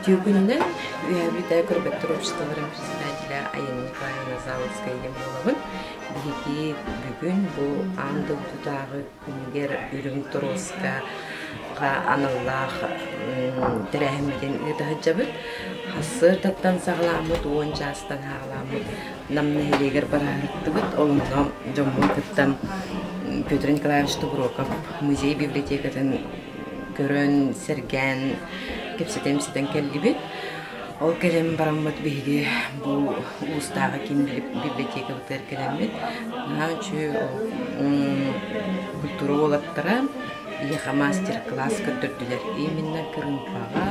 Тюгүннен битай көрбөттөр обществолорун председателя Айна Николаевна Заловская Емоловын биги бүгүн бу андылдагы күнгер үрүң тороска аналлах терехмеден ыдахжабыт хасырдаттан сагламыт уон жастан хагламыт намны хелегер барарыктыбыт олунгам жоммун кыттан Петр Николаевич Тугроков музей библиотекатын көрөн серген кепсетемсиден келгибит ол келем бараммат биги бу устага ким библиотека бутер келемит начу культура олаттара яха мастер-класс көтөрдүлөр именно кырымпага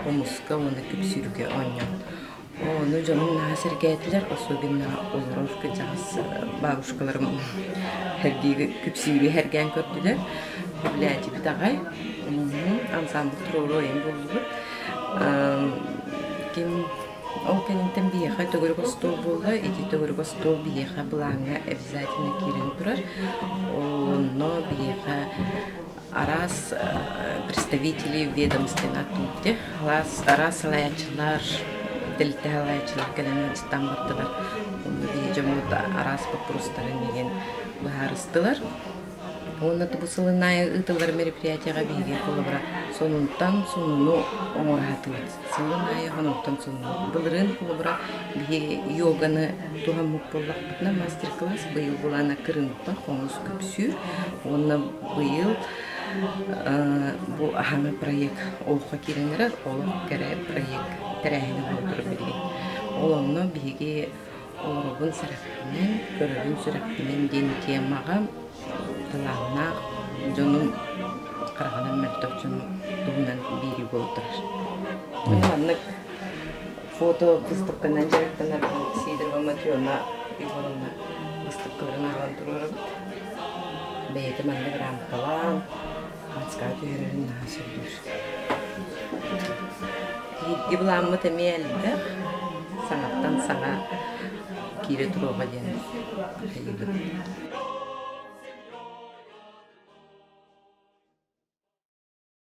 омуска оны күпсүрүгө оньон onu canım nasır geldiler особенно Олоровка жас бабушкаларым hergi küpsüyü hergen kördüler bibliotek bir tağay ансамбль тророем болду kim o kendim biyeha togurgo stol boldu ити togurgo stol biyeha blanga обязательно кирин турар но биеха арас представители ведомственна тутте арас лаячылар Делталайчылар келемет стандартылар. Оны бейжамут арас попростарын деген баарыстылар. Оны тубусылынай ытылар мероприятияга бейге колобра сонунтан сонуну оңоратылат. Сылынай хонуктан сонуну. Былырын колобра бейге йоганы тугамук боллақпытна мастер-класс быйыл булана кырынпа хомус күпсүр. Оны быйыл bu ahame proyekt olqa kirenler olaq kere proyekt terehine olduğu bilgi. Olanla bilgi olurun sırasının görevin sırasının den temaga tılağına canım karahanın mektupçunun doğunan biri boldurar. Anlık foto выставкадан жарыктанар Сидорова Матрёна Ивановна выставкаларын аландырып бейте манды рамкалан Мацкат үйренін насырдыр. Едді бұламы тәмелді саңаттан саңа кері тұруға ден.